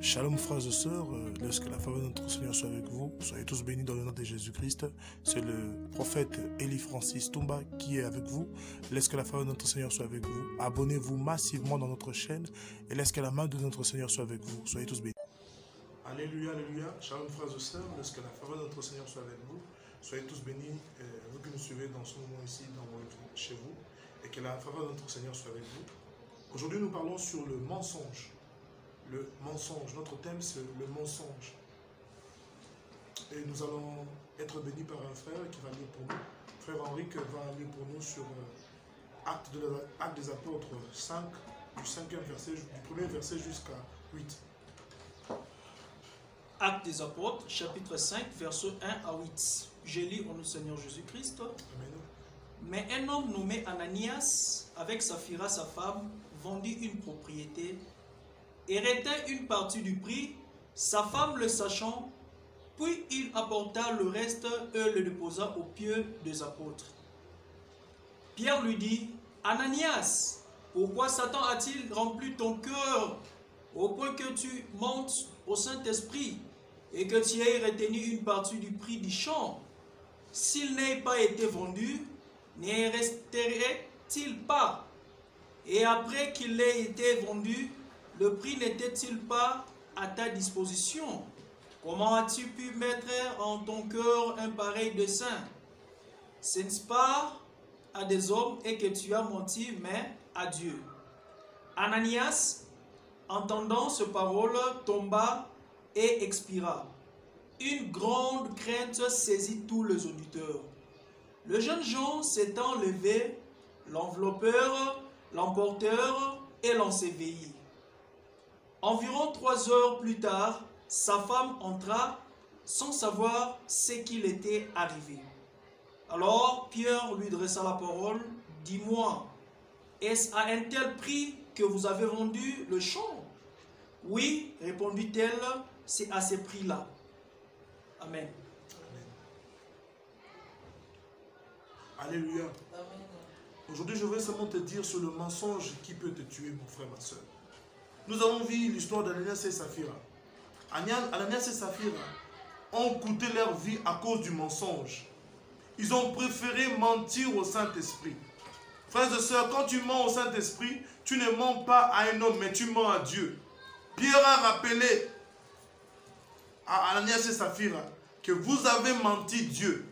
Shalom frères et sœurs, laisse que la faveur de notre Seigneur soit avec vous. Soyez tous bénis dans le nom de Jésus-Christ. C'est le prophète Eli Francis Toumba qui est avec vous. Laisse que la faveur de notre Seigneur soit avec vous. Abonnez-vous massivement dans notre chaîne et laisse que la main de notre Seigneur soit avec vous. Soyez tous bénis. Alléluia, alléluia. Shalom frères et sœurs, laisse que la faveur de notre Seigneur soit avec vous. Soyez tous bénis, vous qui nous suivez dans ce moment ici, chez vous, et que la faveur de notre Seigneur soit avec vous. Aujourd'hui, nous parlons sur le mensonge. Le mensonge, notre thème c'est le mensonge. Et nous allons être bénis par un frère qui va lire pour nous. Frère Henrique va lire pour nous sur Actes des Apôtres 5, du 5e verset, du 1er verset jusqu'à 8. Actes des Apôtres, chapitre 5, verset 1 à 8. Je lis au nom du Seigneur Jésus-Christ. Mais un homme nommé Ananias, avec Saphira sa femme, vendit une propriété et retint une partie du prix, sa femme le sachant, puis il apporta le reste et le déposa aux pieds des apôtres. Pierre lui dit, Ananias, pourquoi Satan a-t-il rempli ton cœur au point que tu montes au Saint-Esprit et que tu aies retenu une partie du prix du champ? S'il n'ait pas été vendu, n'y resterait-il pas? Et après qu'il ait été vendu, le prix n'était-il pas à ta disposition? Comment as-tu pu mettre en ton cœur un pareil dessein? Ce n'est pas à des hommes et que tu as menti, mais à Dieu. Ananias, entendant ces paroles, tomba et expira. Une grande crainte saisit tous les auditeurs. Le jeune Jean s'étant levé, l'enveloppeur, l'emportèrent et l'ensevelit. Environ 3 heures plus tard, sa femme entra sans savoir ce qu'il était arrivé. Alors Pierre lui dressa la parole. « Dis-moi, est-ce à un tel prix que vous avez vendu le champ? » « Oui, répondit-elle, c'est à ce prix-là. » Amen. Alléluia. Aujourd'hui, je vais seulement te dire sur le mensonge qui peut te tuer, mon frère, ma soeur. Nous avons vu l'histoire d'Ananias et Saphira. Ananias et Saphira ont coûté leur vie à cause du mensonge. Ils ont préféré mentir au Saint-Esprit. Frères et sœurs, quand tu mens au Saint-Esprit, tu ne mens pas à un homme, mais tu mens à Dieu. Pierre a rappelé à Ananias et Saphira que vous avez menti Dieu.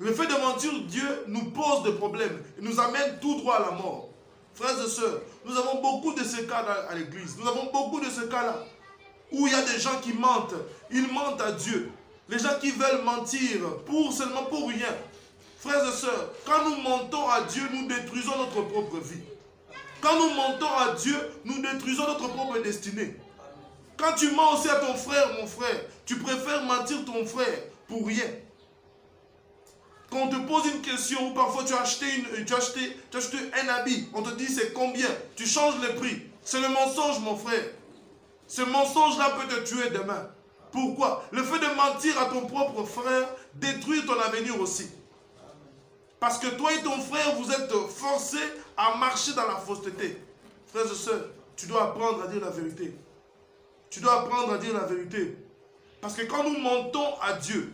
Le fait de mentir Dieu nous pose des problèmes et nous amène tout droit à la mort. Frères et sœurs, nous avons beaucoup de ces cas à l'église. Nous avons beaucoup de ces cas-là où il y a des gens qui mentent. Ils mentent à Dieu. Les gens qui veulent mentir seulement pour rien. Frères et sœurs, quand nous mentons à Dieu, nous détruisons notre propre vie. Quand nous mentons à Dieu, nous détruisons notre propre destinée. Quand tu mens aussi à ton frère, mon frère, tu préfères mentir ton frère pour rien. Quand on te pose une question, ou parfois tu as acheté un habit, on te dit c'est combien, tu changes le prix. C'est le mensonge, mon frère. Ce mensonge-là peut te tuer demain. Pourquoi? Le fait de mentir à ton propre frère détruit ton avenir aussi. Parce que toi et ton frère, vous êtes forcés à marcher dans la fausseté. Frères et sœurs, tu dois apprendre à dire la vérité. Tu dois apprendre à dire la vérité. Parce que quand nous mentons à Dieu,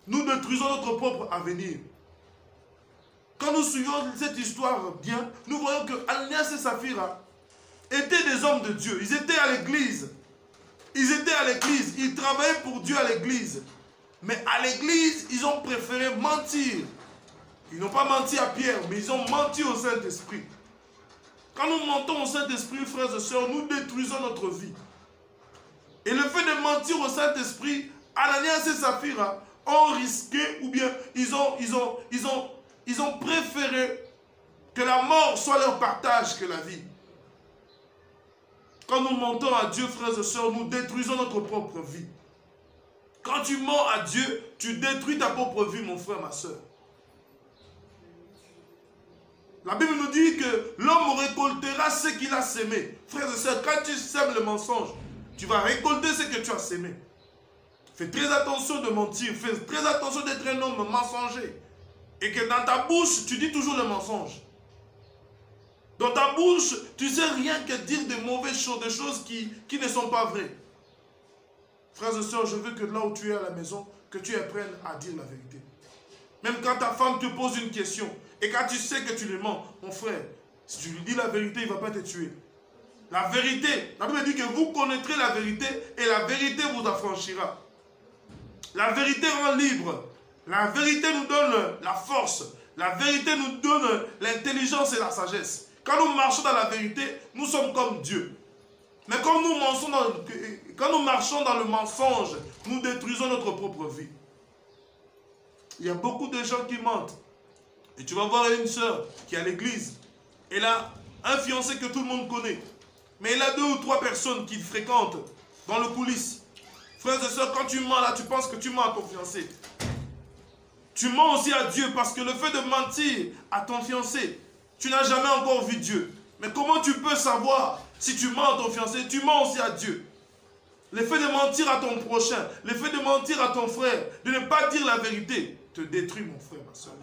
nous détruisons notre propre avenir. Quand nous suivons cette histoire bien, nous voyons que Ananias et Saphira étaient des hommes de Dieu. Ils étaient à l'église. Ils travaillaient pour Dieu à l'église. Mais à l'église, ils ont préféré mentir. Ils n'ont pas menti à Pierre, mais ils ont menti au Saint-Esprit. Quand nous mentons au Saint-Esprit, frères et sœurs, nous détruisons notre vie. Et le fait de mentir au Saint-Esprit, Ananias et Saphira ont risqué, ou bien ils ont préféré que la mort soit leur partage que la vie. Quand nous mentons à Dieu, frères et sœurs, nous détruisons notre propre vie. Quand tu mens à Dieu, tu détruis ta propre vie, mon frère, ma soeur. La Bible nous dit que l'homme récoltera ce qu'il a sémé. Frères et sœurs, quand tu sèmes le mensonge, tu vas récolter ce que tu as sémé. Fais très attention de mentir. Fais très attention d'être un homme mensonger. Et que dans ta bouche, tu dis toujours le mensonge. Dans ta bouche, tu sais rien que dire de mauvaises choses, des choses qui ne sont pas vraies. Frères et sœurs, je veux que là où tu es à la maison, que tu apprennes à dire la vérité. Même quand ta femme te pose une question, et quand tu sais que tu lui mens, mon frère, si tu lui dis la vérité, il ne va pas te tuer. La vérité, la Bible dit que vous connaîtrez la vérité et la vérité vous affranchira. La vérité rend libre. La vérité nous donne la force. La vérité nous donne l'intelligence et la sagesse. Quand nous marchons dans la vérité, nous sommes comme Dieu. Mais quand nous marchons dans le mensonge, nous détruisons notre propre vie. Il y a beaucoup de gens qui mentent. Et tu vas voir une sœur qui est à l'église. Elle a un fiancé que tout le monde connaît. Mais elle a 2 ou 3 personnes qui fréquentent dans le coulisses. Frères et sœurs, quand tu mens là, tu penses que tu mens à ton fiancé. Tu mens aussi à Dieu parce que le fait de mentir à ton fiancé, tu n'as jamais encore vu Dieu. Mais comment tu peux savoir si tu mens à ton fiancé? Tu mens aussi à Dieu. Le fait de mentir à ton prochain, le fait de mentir à ton frère, de ne pas dire la vérité, te détruit, mon frère, ma soeur.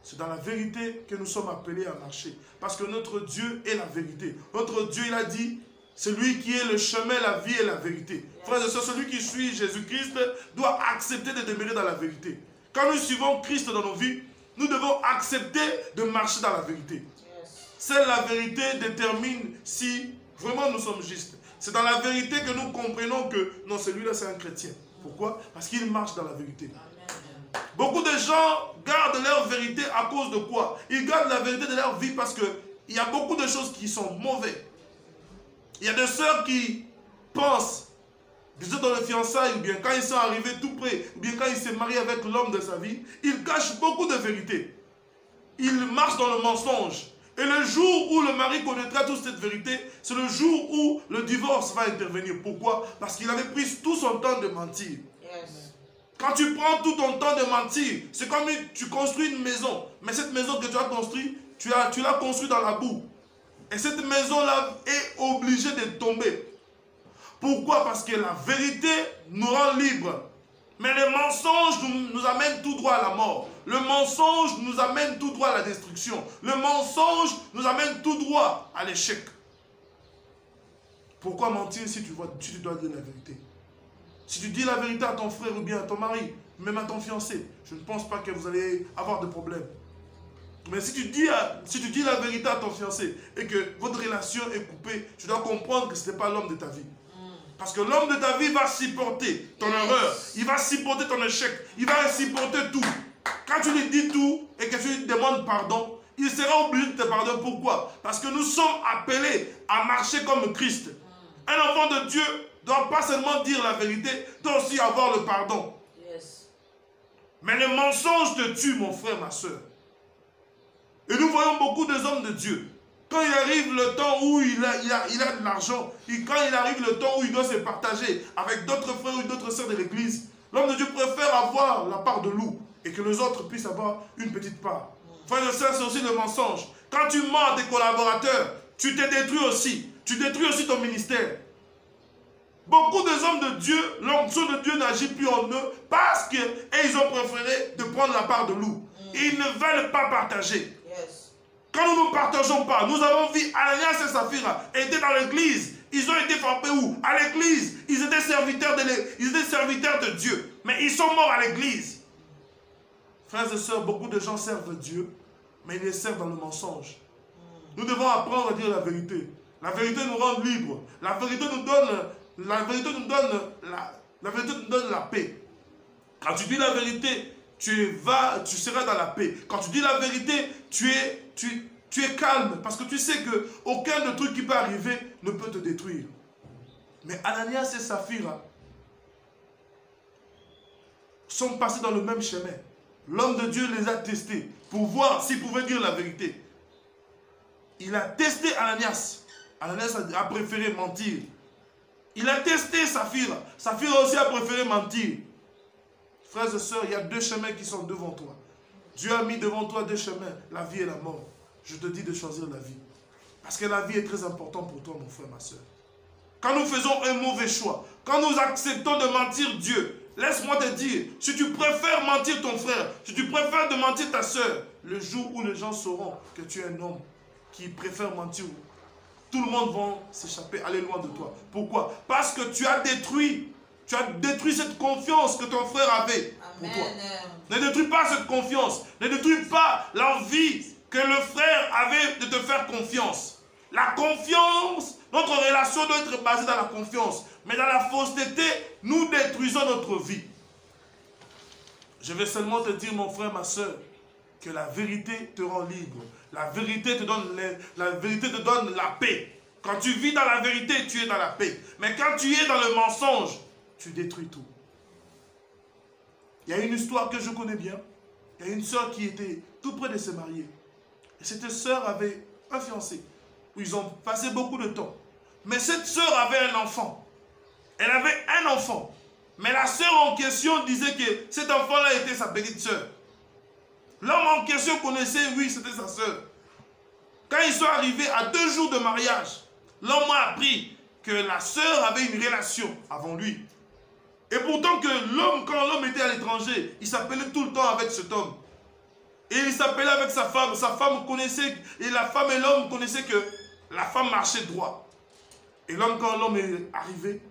C'est dans la vérité que nous sommes appelés à marcher. Parce que notre Dieu est la vérité. Notre Dieu, il a dit, celui qui est le chemin, la vie et la vérité. Frères et sœurs, celui qui suit Jésus-Christ doit accepter de demeurer dans la vérité. Quand nous suivons Christ dans nos vies, nous devons accepter de marcher dans la vérité. Seule la vérité détermine si vraiment nous sommes justes. C'est dans la vérité que nous comprenons que non, celui-là c'est un chrétien. Pourquoi? Parce qu'il marche dans la vérité. Beaucoup de gens gardent leur vérité à cause de quoi? Ils gardent la vérité de leur vie parce qu'il y a beaucoup de choses qui sont mauvaises. Il y a des sœurs qui pensent, disons dans le fiançailles, ou bien quand ils sont arrivés tout près, ou bien quand ils se marient avec l'homme de sa vie, ils cachent beaucoup de vérité. Ils marchent dans le mensonge. Et le jour où le mari connaîtra toute cette vérité, c'est le jour où le divorce va intervenir. Pourquoi? Parce qu'il avait pris tout son temps de mentir. Quand tu prends tout ton temps de mentir, c'est comme tu construis une maison. Mais cette maison que tu as construite, tu l'as construite dans la boue. Et cette maison-là est obligée de tomber. Pourquoi? Parce que la vérité nous rend libres. Mais le mensonge nous amène tout droit à la mort. Le mensonge nous amène tout droit à la destruction. Le mensonge nous amène tout droit à l'échec. Pourquoi mentir si tu dois dire la vérité? Si tu dis la vérité à ton frère ou bien à ton mari, même à ton fiancé, je ne pense pas que vous allez avoir de problème. Mais si tu dis la vérité à ton fiancé et que votre relation est coupée, tu dois comprendre que ce n'est pas l'homme de ta vie. Parce que l'homme de ta vie va supporter ton erreur, il va supporter ton échec, il va supporter tout. Quand tu lui dis tout et que tu lui demandes pardon, il sera obligé de te pardonner. Pourquoi? Parce que nous sommes appelés à marcher comme Christ. Un enfant de Dieu ne doit pas seulement dire la vérité, doit aussi avoir le pardon. Mais le mensonge te tue, mon frère, ma soeur. Et nous voyons beaucoup des hommes de Dieu. Quand il arrive le temps où il a de l'argent, quand il arrive le temps où il doit se partager avec d'autres frères ou d'autres sœurs de l'église, l'homme de Dieu préfère avoir la part de loup et que les autres puissent avoir une petite part. Frère et sœur, c'est aussi le mensonge. Quand tu mens à tes collaborateurs, tu te détruis aussi. Tu détruis aussi ton ministère. Beaucoup des hommes de Dieu, l'onction de Dieu n'agit plus en eux parce qu'ils ont préféré de prendre la part de loup. Ils ne veulent pas partager. Quand nous ne partageons pas, nous avons vu Ananias et Saphira étaient dans l'église. Ils ont été frappés où? À l'église. Ils étaient serviteurs de Dieu. Mais ils sont morts à l'église. Frères et sœurs, beaucoup de gens servent Dieu, mais ils les servent dans le mensonge. Nous devons apprendre à dire la vérité. La vérité nous rend libres. La vérité nous donne la paix. Quand tu dis la vérité, tu seras dans la paix. Quand tu dis la vérité, tu es calme. Parce que tu sais qu'aucun de trucs qui peut arriver ne peut te détruire. Mais Ananias et Saphira sont passés dans le même chemin. L'homme de Dieu les a testés pour voir s'ils pouvaient dire la vérité. Il a testé Ananias. Ananias a préféré mentir. Il a testé Saphira. Saphira aussi a préféré mentir. Frères et sœurs, il y a 2 chemins qui sont devant toi. Dieu a mis devant toi 2 chemins, la vie et la mort. Je te dis de choisir la vie. Parce que la vie est très importante pour toi, mon frère, ma soeur. Quand nous faisons un mauvais choix, quand nous acceptons de mentir Dieu, laisse-moi te dire, si tu préfères mentir ton frère, si tu préfères de mentir ta soeur, le jour où les gens sauront que tu es un homme qui préfèrent mentir. Tout le monde va s'échapper, aller loin de toi. Pourquoi? Parce que tu as détruit cette confiance que ton frère avait pour toi. Ne détruis pas cette confiance. Ne détruis pas l'envie que le frère avait de te faire confiance. La confiance, notre relation doit être basée dans la confiance. Mais dans la fausseté, nous détruisons notre vie. Je vais seulement te dire, mon frère, ma soeur, que la vérité te rend libre. La vérité te donne la paix. Quand tu vis dans la vérité, tu es dans la paix. Mais quand tu es dans le mensonge, tu détruis tout. Il y a une histoire que je connais bien. Il y a une sœur qui était tout près de se marier. Et cette sœur avait un fiancé, où ils ont passé beaucoup de temps. Mais cette sœur avait un enfant. Elle avait un enfant. Mais la sœur en question disait que cet enfant-là était sa petite sœur. L'homme en question connaissait, oui, c'était sa sœur. Quand ils sont arrivés à 2 jours de mariage, l'homme a appris que la sœur avait une relation avant lui. Et pourtant que l'homme, quand l'homme était à l'étranger, il s'appelait tout le temps avec cet homme. Et il s'appelait avec sa femme. Sa femme connaissait, et la femme et l'homme connaissaient que la femme marchait droit. Et l'homme, quand l'homme est arrivé,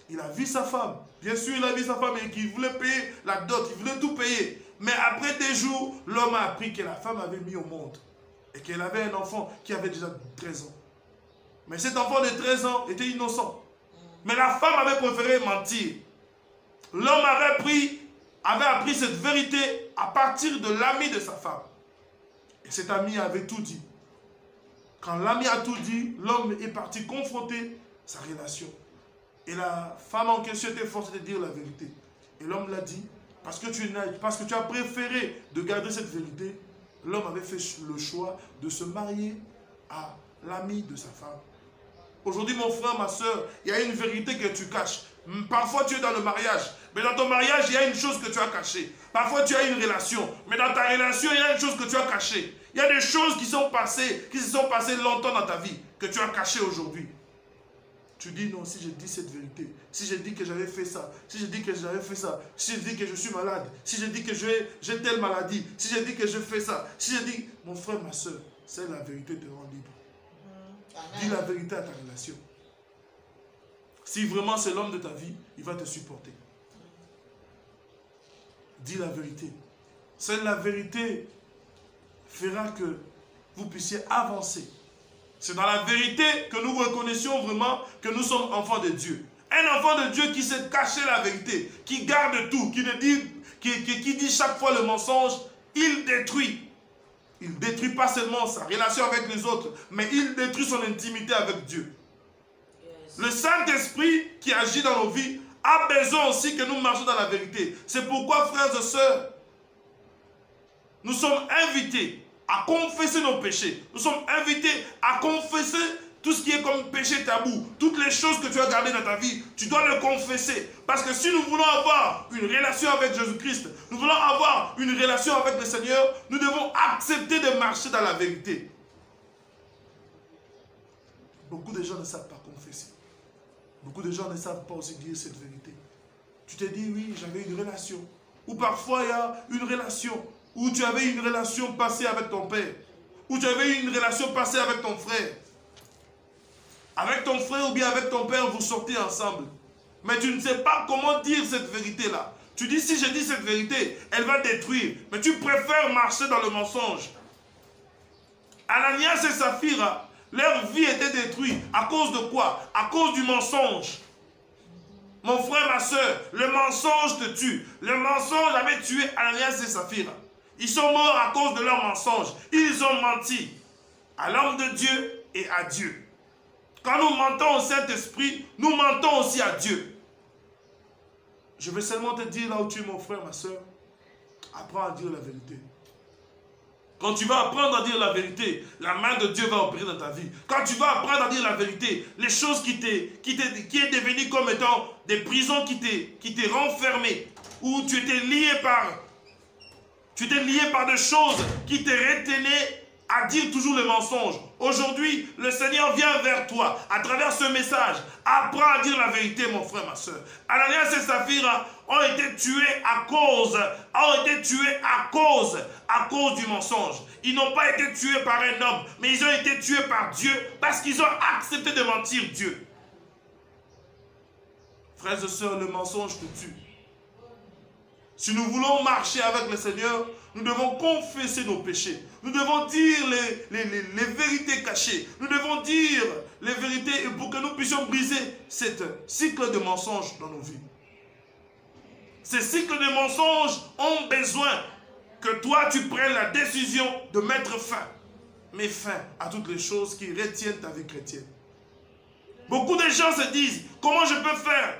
il a vu sa femme. Bien sûr, il a vu sa femme et qu'il voulait payer la dot, il voulait tout payer. Mais après des jours, l'homme a appris que la femme avait mis au monde. Et qu'elle avait un enfant qui avait déjà 13 ans. Mais cet enfant de 13 ans était innocent. Mais la femme avait préféré mentir. L'homme avait appris cette vérité à partir de l'ami de sa femme. Et cet ami avait tout dit. Quand l'ami a tout dit, l'homme est parti confronter sa relation. Et la femme en question était forcée de dire la vérité. Et l'homme l'a dit, parce que tu as préféré de garder cette vérité, l'homme avait fait le choix de se marier à l'ami de sa femme. Aujourd'hui, mon frère, ma soeur, il y a une vérité que tu caches. Parfois, tu es dans le mariage, mais dans ton mariage, il y a une chose que tu as cachée. Parfois, tu as une relation, mais dans ta relation, il y a une chose que tu as cachée. Il y a des choses qui se sont passées longtemps dans ta vie, que tu as cachées aujourd'hui. Tu dis non, si je dis cette vérité, si je dis que j'avais fait ça, si je dis que j'avais fait ça, si je dis que je suis malade, si je dis que j'ai telle maladie, si je dis que je fais ça, si je dis... Mon frère, ma soeur, c'est la vérité te rend libre. Dis la vérité à ta relation. Si vraiment c'est l'homme de ta vie, il va te supporter. Dis la vérité. Seule la vérité fera que vous puissiez avancer. C'est dans la vérité que nous reconnaissions vraiment que nous sommes enfants de Dieu. Un enfant de Dieu qui sait cacher la vérité, qui garde tout, qui dit chaque fois le mensonge, il détruit. Il ne détruit pas seulement sa relation avec les autres, mais il détruit son intimité avec Dieu. Yes. Le Saint-Esprit qui agit dans nos vies a besoin aussi que nous marchions dans la vérité. C'est pourquoi, frères et sœurs, nous sommes invités à confesser nos péchés. Nous sommes invités à confesser tout ce qui est comme péché tabou. Toutes les choses que tu as gardées dans ta vie, tu dois le confesser. Parce que si nous voulons avoir une relation avec Jésus-Christ, nous voulons avoir une relation avec le Seigneur, nous devons accepter de marcher dans la vérité. Beaucoup de gens ne savent pas confesser. Beaucoup de gens ne savent pas aussi dire cette vérité. Tu te dis, oui, j'avais une relation. Ou parfois, il y a une relation où tu avais une relation passée avec ton père. Ou tu avais une relation passée avec ton frère. Avec ton frère ou bien avec ton père, vous sortez ensemble. Mais tu ne sais pas comment dire cette vérité-là. Tu dis, si je dis cette vérité, elle va détruire. Mais tu préfères marcher dans le mensonge. Ananias et Saphira, leur vie était détruite. À cause de quoi? À cause du mensonge. Mon frère, ma soeur, le mensonge te tue. Le mensonge avait tué Ananias et Saphira. Ils sont morts à cause de leur mensonge. Ils ont menti à l'homme de Dieu et à Dieu. Quand nous mentons au Saint-Esprit, nous mentons aussi à Dieu. Je vais seulement te dire là où tu es, mon frère, ma soeur, apprends à dire la vérité. Quand tu vas apprendre à dire la vérité, la main de Dieu va opérer dans ta vie. Quand tu vas apprendre à dire la vérité, les choses qui est devenu comme étant des prisons qui t'est renfermé, où tu étais lié par des choses qui te retenaient à dire toujours le mensonge. Aujourd'hui, le Seigneur vient vers toi à travers ce message. Apprends à dire la vérité, mon frère, ma soeur. Ananias et Saphira ont été tués à cause du mensonge. Ils n'ont pas été tués par un homme, mais ils ont été tués par Dieu parce qu'ils ont accepté de mentir Dieu. Frères et sœurs, le mensonge te tue. Si nous voulons marcher avec le Seigneur, nous devons confesser nos péchés. Nous devons dire les vérités cachées. Nous devons dire les vérités pour que nous puissions briser ce cycle de mensonges dans nos vies. Ces cycles de mensonges ont besoin que toi, tu prennes la décision de mettre fin. Mets fin à toutes les choses qui retiennent ta vie chrétienne. Beaucoup de gens se disent, comment je peux faire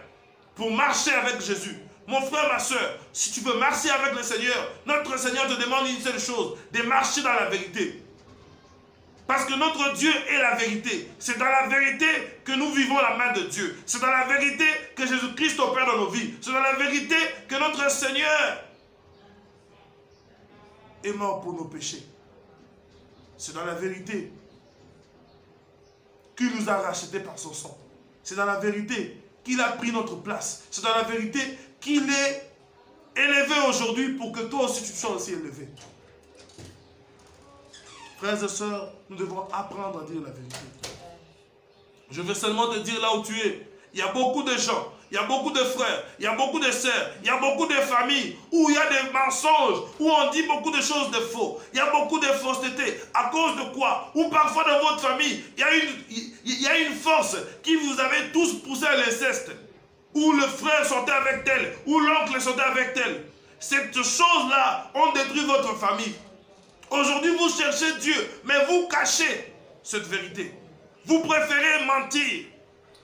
pour marcher avec Jésus? Mon frère, ma soeur, si tu veux marcher avec le Seigneur, notre Seigneur te demande une seule chose, de marcher dans la vérité. Parce que notre Dieu est la vérité. C'est dans la vérité que nous vivons la main de Dieu. C'est dans la vérité que Jésus-Christ opère dans nos vies. C'est dans la vérité que notre Seigneur est mort pour nos péchés. C'est dans la vérité qu'il nous a rachetés par son sang. C'est dans la vérité qu'il a pris notre place. C'est dans la vérité qu'il est élevé aujourd'hui pour que toi aussi tu sois aussi élevé. Frères et sœurs, nous devons apprendre à dire la vérité. Je veux seulement te dire là où tu es. Il y a beaucoup de gens, il y a beaucoup de frères, il y a beaucoup de sœurs, il y a beaucoup de familles où il y a des mensonges, où on dit beaucoup de choses de faux. Il y a beaucoup de fausseté. À cause de quoi? Ou parfois dans votre famille, il y a une force qui vous avait tous poussé à l'inceste. Où le frère sortait avec tel, ou l'oncle sortait avec tel. Cette chose-là ont détruit votre famille. Aujourd'hui, vous cherchez Dieu, mais vous cachez cette vérité. Vous préférez mentir.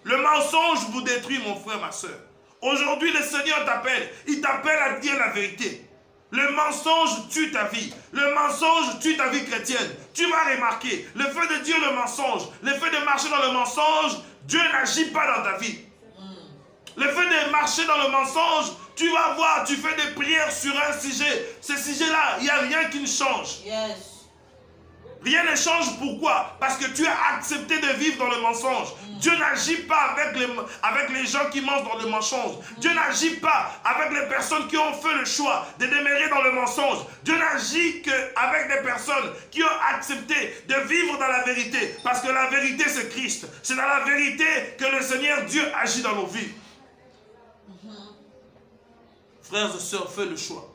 Le mensonge vous détruit, mon frère, ma soeur. Aujourd'hui, le Seigneur t'appelle. Il t'appelle à dire la vérité. Le mensonge tue ta vie. Le mensonge tue ta vie chrétienne. Tu vas remarquer, le fait de dire le mensonge, le fait de marcher dans le mensonge, Dieu n'agit pas dans ta vie. Le fait de marcher dans le mensonge, tu vas voir, tu fais des prières sur un sujet. Ce sujet-là, il n'y a rien qui ne change. Yes. Rien ne change, pourquoi? Parce que tu as accepté de vivre dans le mensonge. Dieu n'agit pas avec les gens qui mentent dans le mensonge. Dieu n'agit pas avec les personnes qui ont fait le choix de demeurer dans le mensonge. Dieu n'agit qu'avec des personnes qui ont accepté de vivre dans la vérité. Parce que la vérité, c'est Christ. C'est dans la vérité que le Seigneur Dieu agit dans nos vies. Frères et sœurs, fais le choix.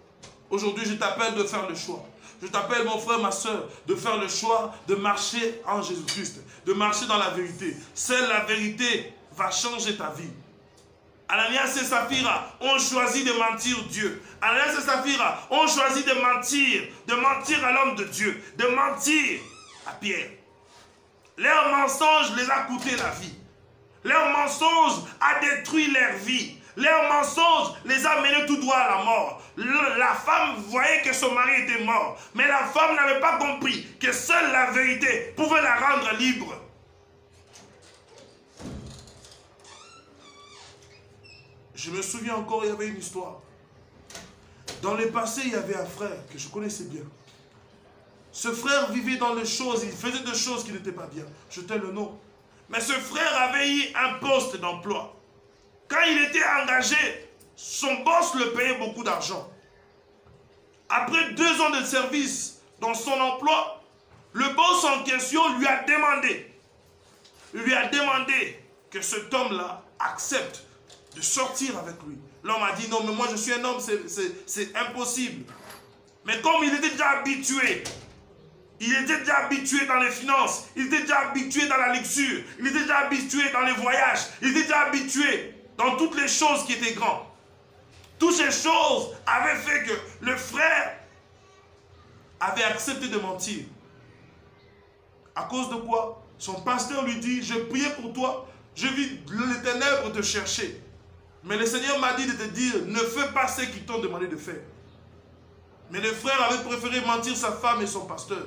Aujourd'hui, je t'appelle de faire le choix. Je t'appelle, mon frère, ma soeur, de faire le choix de marcher en Jésus-Christ, de marcher dans la vérité. Seule la vérité va changer ta vie. Ananias et Saphira ont choisi de mentir Dieu. Ananias et Saphira ont choisi de mentir à l'homme de Dieu, de mentir à Pierre. Leur mensonge les a coûté la vie. Leur mensonge a détruit leur vie. Leur mensonge les a menés tout droit à la mort. La femme voyait que son mari était mort. Mais la femme n'avait pas compris que seule la vérité pouvait la rendre libre. Je me souviens encore, il y avait une histoire. Dans le passé, il y avait un frère que je connaissais bien. Ce frère vivait dans les choses, il faisait des choses qui n'étaient pas bien. Je tais le nom. Mais ce frère avait eu un poste d'emploi. Quand il était engagé, son boss le payait beaucoup d'argent. Après 2 ans de service dans son emploi, le boss en question lui a demandé que cet homme-là accepte de sortir avec lui. L'homme a dit non, mais moi je suis un homme, c'est impossible. Mais comme il était déjà habitué, dans les finances, il était déjà habitué dans la luxure, il était déjà habitué dans les voyages, il était déjà habitué dans toutes les choses qui étaient grandes. Toutes ces choses avaient fait que le frère avait accepté de mentir. À cause de quoi? Son pasteur lui dit, je priais pour toi, je vis les ténèbres te chercher. Mais le Seigneur m'a dit de te dire, ne fais pas ce qu'ils t'ont demandé de faire. Mais le frère avait préféré mentir sa femme et son pasteur.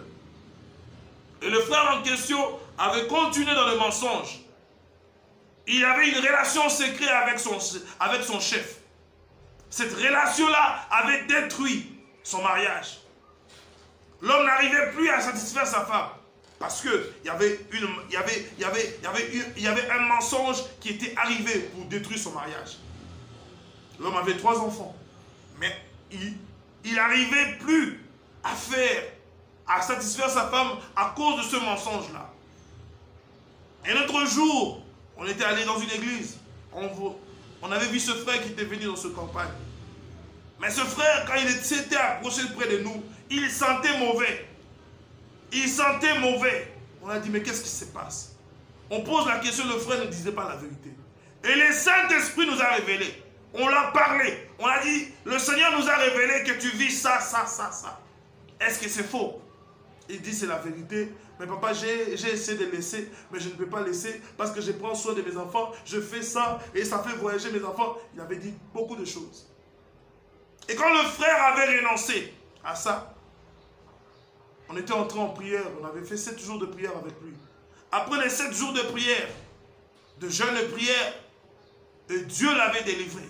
Et le frère en question avait continué dans le mensonge. Il avait une relation secrète avec son chef. Cette relation-là avait détruit son mariage. L'homme n'arrivait plus à satisfaire sa femme. Parce qu'il y avait un mensonge qui était arrivé pour détruire son mariage. L'homme avait 3 enfants. Mais il n'arrivait plus à faire à satisfaire sa femme à cause de ce mensonge-là. Et un autre jour, on était allé dans une église. On avait vu ce frère qui était venu dans ce campagne. Mais ce frère, quand il s'était approché près de nous, il sentait mauvais. Il sentait mauvais. On a dit, mais qu'est-ce qui se passe? On pose la question, le frère ne disait pas la vérité. Et le Saint-Esprit nous a révélé. On l'a parlé. On a dit, le Seigneur nous a révélé que tu vis ça, ça, ça, ça. Est-ce que c'est faux? Il dit, c'est la vérité. Mais papa, j'ai essayé de laisser, mais je ne peux pas laisser parce que je prends soin de mes enfants. Je fais ça et ça fait voyager mes enfants. Il avait dit beaucoup de choses. Et quand le frère avait renoncé à ça, on était entré en prière. On avait fait 7 jours de prière avec lui. Après les 7 jours de prière, de jeûne et prière, Dieu l'avait délivré.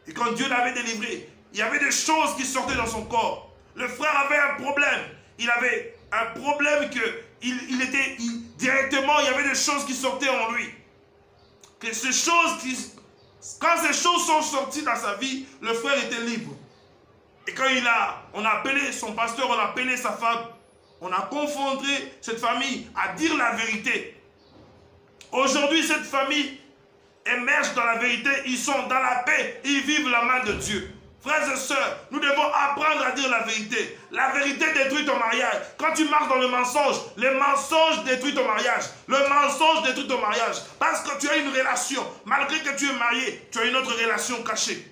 Et quand Dieu l'avait délivré, il y avait des choses qui sortaient dans son corps. Le frère avait un problème. Il avait un problème que directement, il y avait des choses qui sortaient en lui. Que ces choses quand ces choses sont sorties dans sa vie, le frère était libre. Et quand on a appelé son pasteur, on a appelé sa femme, on a confronté cette famille à dire la vérité. Aujourd'hui, cette famille émerge dans la vérité, ils sont dans la paix, ils vivent la main de Dieu. Frères et sœurs, nous devons apprendre à dire la vérité. La vérité détruit ton mariage. Quand tu marches dans le mensonge détruit ton mariage. Le mensonge détruit ton mariage. Parce que tu as une relation, malgré que tu es marié, tu as une autre relation cachée.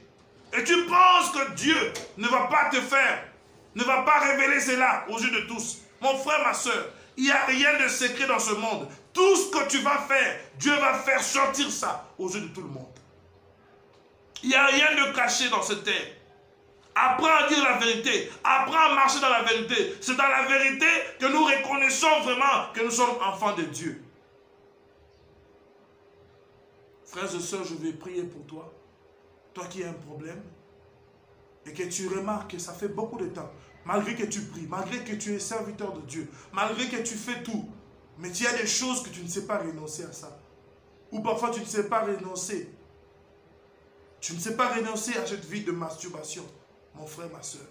Et tu penses que Dieu ne va pas ne va pas révéler cela aux yeux de tous. Mon frère, ma soeur, il n'y a rien de secret dans ce monde. Tout ce que tu vas faire, Dieu va faire sortir ça aux yeux de tout le monde. Il n'y a rien de caché dans cette terre. Apprends à dire la vérité. Apprends à marcher dans la vérité. C'est dans la vérité que nous reconnaissons vraiment que nous sommes enfants de Dieu. Frères et sœurs, je vais prier pour toi. Toi qui as un problème et que tu remarques que ça fait beaucoup de temps, malgré que tu pries, malgré que tu es serviteur de Dieu, malgré que tu fais tout, mais il y a des choses que tu ne sais pas renoncer à ça. Ou parfois tu ne sais pas renoncer. Tu ne sais pas renoncer à cette vie de masturbation, mon frère, ma soeur.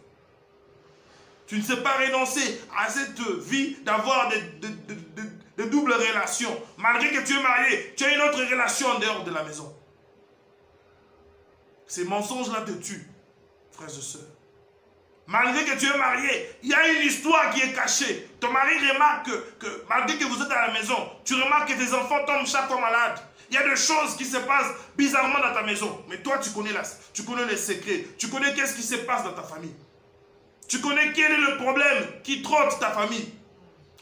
Tu ne sais pas renoncer à cette vie d'avoir des doubles relations. Malgré que tu es marié, tu as une autre relation en dehors de la maison. Ces mensonges-là te tuent, frères et sœurs. Malgré que tu es marié, il y a une histoire qui est cachée. Ton mari remarque que malgré que vous êtes à la maison, tu remarques que tes enfants tombent chaque fois malades. Il y a des choses qui se passent bizarrement dans ta maison. Mais toi, tu connais les secrets. Tu connais qu'est-ce qui se passe dans ta famille. Tu connais quel est le problème qui trotte ta famille.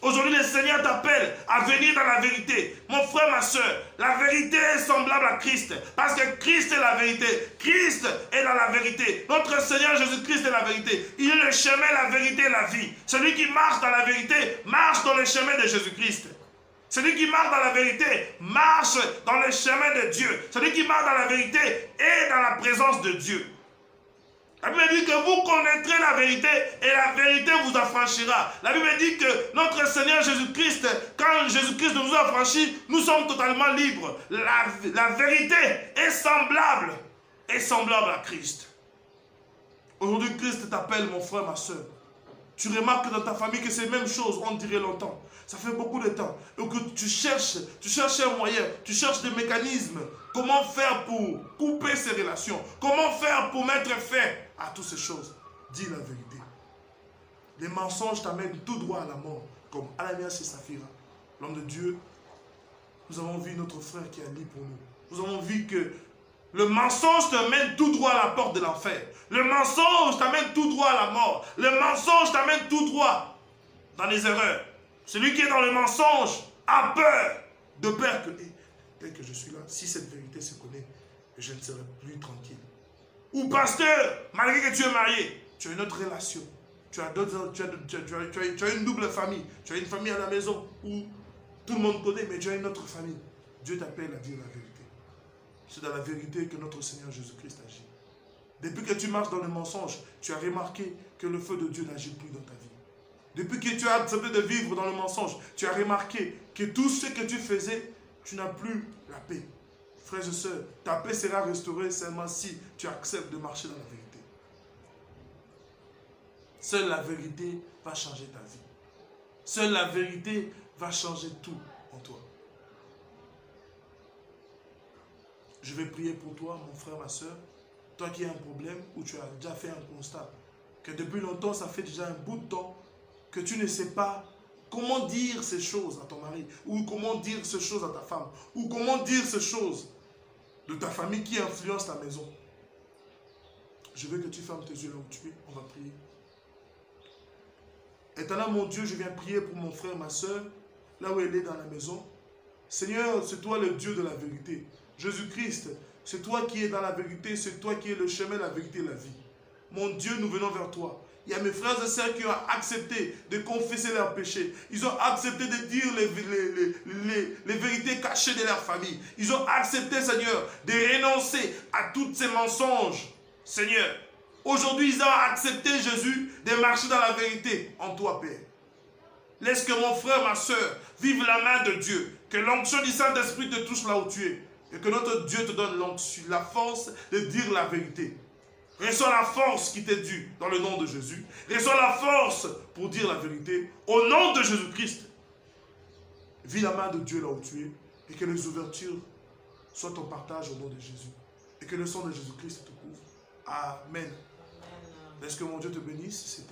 Aujourd'hui, le Seigneur t'appelle à venir dans la vérité. Mon frère, ma soeur, la vérité est semblable à Christ. Parce que Christ est la vérité. Christ est dans la vérité. Notre Seigneur Jésus-Christ est la vérité. Il est le chemin, la vérité et la vie. Celui qui marche dans la vérité, marche dans le chemin de Jésus-Christ. Celui qui marche dans la vérité, marche dans le chemin de Dieu. Celui qui marche dans la vérité est dans la présence de Dieu. La Bible dit que vous connaîtrez la vérité et la vérité vous affranchira. La Bible dit que notre Seigneur Jésus-Christ, quand Jésus-Christ nous a affranchis, nous sommes totalement libres. La vérité est semblable à Christ. Aujourd'hui, Christ t'appelle, mon frère, ma soeur. Tu remarques dans ta famille que c'est la même chose, on dirait longtemps. Ça fait beaucoup de temps. Et que tu cherches un moyen, tu cherches des mécanismes. Comment faire pour couper ces relations? Comment faire pour mettre fin à toutes ces choses? Dis la vérité. Les mensonges t'amènent tout droit à la mort, comme Ananias et Saphira. L'homme de Dieu, nous avons vu notre frère qui a dit pour nous. Nous avons vu que le mensonge t'amène tout droit à la porte de l'enfer. Le mensonge t'amène tout droit à la mort. Le mensonge t'amène tout droit dans les erreurs. Celui qui est dans le mensonge a peur, de peur que, dès que je suis là, si cette vérité se connaît, je ne serai plus tranquille. Ou pasteur, malgré que tu es marié, tu as une autre relation. Tu as une double famille. Tu as une famille à la maison où tout le monde connaît, mais tu as une autre famille. Dieu t'appelle à dire la vérité. C'est dans la vérité que notre Seigneur Jésus-Christ agit. Depuis que tu marches dans le mensonge, tu as remarqué que le feu de Dieu n'agit plus dans ta vie. Depuis que tu as accepté de vivre dans le mensonge, tu as remarqué que tout ce que tu faisais, tu n'as plus la paix. Frères et sœurs, ta paix sera restaurée seulement si tu acceptes de marcher dans la vérité. Seule la vérité va changer ta vie. Seule la vérité va changer tout en toi. Je vais prier pour toi, mon frère, ma soeur. Toi qui as un problème ou tu as déjà fait un constat. Que depuis longtemps, ça fait déjà un bout de temps que tu ne sais pas comment dire ces choses à ton mari. Ou comment dire ces choses à ta femme. Ou comment dire ces choses de ta famille qui influencent ta maison. Je veux que tu fermes tes yeux là où tu es. On va prier. Éternel mon Dieu, je viens prier pour mon frère, ma soeur, là où elle est dans la maison. Seigneur, c'est toi le Dieu de la vérité. Jésus-Christ, c'est toi qui es dans la vérité, c'est toi qui es le chemin, la vérité et la vie. Mon Dieu, nous venons vers toi. Il y a mes frères et sœurs qui ont accepté de confesser leurs péchés. Ils ont accepté de dire les vérités cachées de leur famille. Ils ont accepté, Seigneur, de renoncer à tous ces mensonges. Seigneur, aujourd'hui, ils ont accepté, Jésus, de marcher dans la vérité en toi, Père. Laisse que mon frère, ma soeur, vive la main de Dieu. Que l'onction du Saint-Esprit te touche là où tu es. Et que notre Dieu te donne la force de dire la vérité. Reçois la force qui t'est due dans le nom de Jésus. Reçois la force pour dire la vérité au nom de Jésus-Christ. Vis la main de Dieu là où tu es. Et que les ouvertures soient ton partage au nom de Jésus. Et que le sang de Jésus-Christ te couvre. Amen. Est-ce que mon Dieu te bénisse?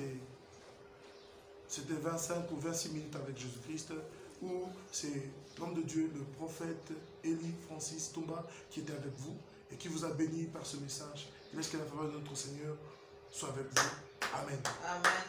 C'était 25 ou 26 minutes avec Jésus-Christ, où c'est l'homme de Dieu, le prophète Élie Francis Toumba, qui était avec vous et qui vous a béni par ce message. Laisse que la faveur de notre Seigneur soit avec vous. Amen. Amen.